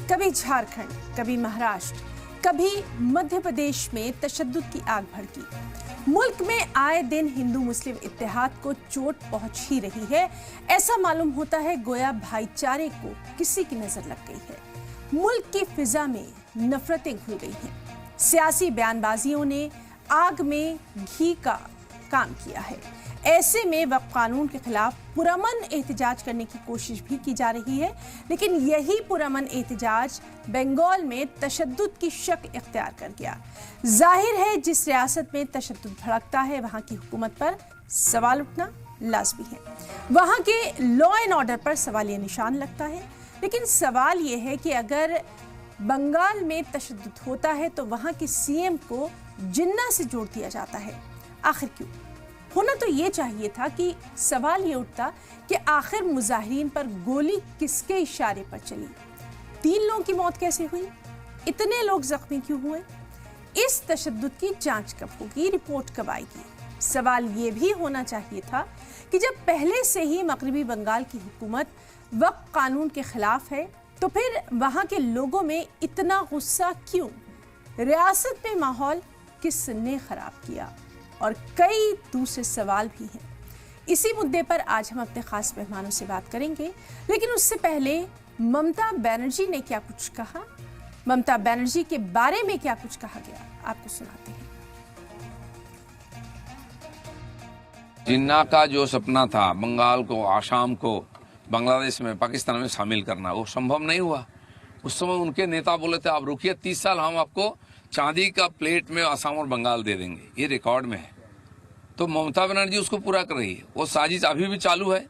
कभी झारखंड, कभी महाराष्ट्र, कभी मध्य प्रदेश में तशद्दुद की आग भड़की। मुल्क में आए दिन हिंदू मुस्लिम इत्तेहाद को चोट पहुंच ही रही है। ऐसा मालूम होता है गोया भाईचारे को किसी की नजर लग गई है। मुल्क की फिजा में नफरतें घुल गई हैं। सियासी बयानबाजियों ने आग में घी का काम किया है। ऐसे में वक्फ कानून के खिलाफ पुरअमन एहतजाज करने की कोशिश भी की जा रही है, लेकिन यही पुरअमन एहतजाज बंगाल में तशद्दुद की शक्ल इख्तियार कर गया। जाहिर है जिस रियासत में तशद्दुद भड़कता है वहां की हुकूमत पर सवाल उठना लाजमी है। वहां के लॉ एंड ऑर्डर पर सवालिया निशान लगता है। लेकिन सवाल यह है कि अगर बंगाल में तशद्दुद होता है तो वहां के सीएम को जिन्ना से जोड़ दिया जाता है। आखिर क्यों? होना तो ये चाहिए था कि सवाल ये उठता कि आखिर मुजाहिरीन पर गोली किसके इशारे पर चली? 3 लोगों की मौत कैसे हुई? इतने लोग जख्मी क्यों हुए? इस तशद्दुद की जांच कब होगी? रिपोर्ट कब आएगी? सवाल ये भी होना चाहिए था कि जब पहले से ही मगरिबी बंगाल की हुकूमत वक्फ कानून के खिलाफ है तो फिर वहां के लोगों में इतना गुस्सा क्यों? रियासत में माहौल किसने खराब किया? और कई दूसरे सवाल भी हैं। इसी मुद्दे पर आज हम अपने खास मेहमानों से बात करेंगे, लेकिन उससे पहले ममता बनर्जी ने क्या कुछ कहा, ममता बनर्जी के बारे में क्या कुछ कहा गया, आपको सुनाते हैं। जिन्ना का जो सपना था बंगाल को, आसाम को बांग्लादेश में, पाकिस्तान में शामिल करना, वो संभव नहीं हुआ। उस समय उनके नेता बोले थे आप रुकिए, 30 साल हम आपको चांदी का प्लेट में आसाम और बंगाल दे देंगे, ये रिकॉर्ड में है। तो ममता बनर्जी उसको पूरा कर रही है। वो साजिश अभी भी चालू है।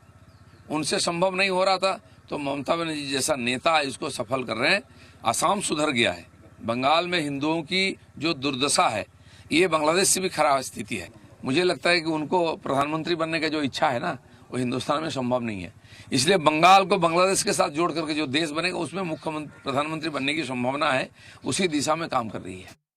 उनसे संभव नहीं हो रहा था तो ममता बनर्जी जैसा नेता इसको सफल कर रहे हैं। आसाम सुधर गया है। बंगाल में हिंदुओं की जो दुर्दशा है ये बांग्लादेश से भी खराब स्थिति है। मुझे लगता है कि उनको प्रधानमंत्री बनने का जो इच्छा है ना वो हिंदुस्तान में संभव नहीं है। इसलिए बंगाल को बांग्लादेश के साथ जोड़ करके जो देश बनेगा उसमें मुख्यमंत्री प्रधानमंत्री बनने की संभावना है। उसी दिशा में काम कर रही है।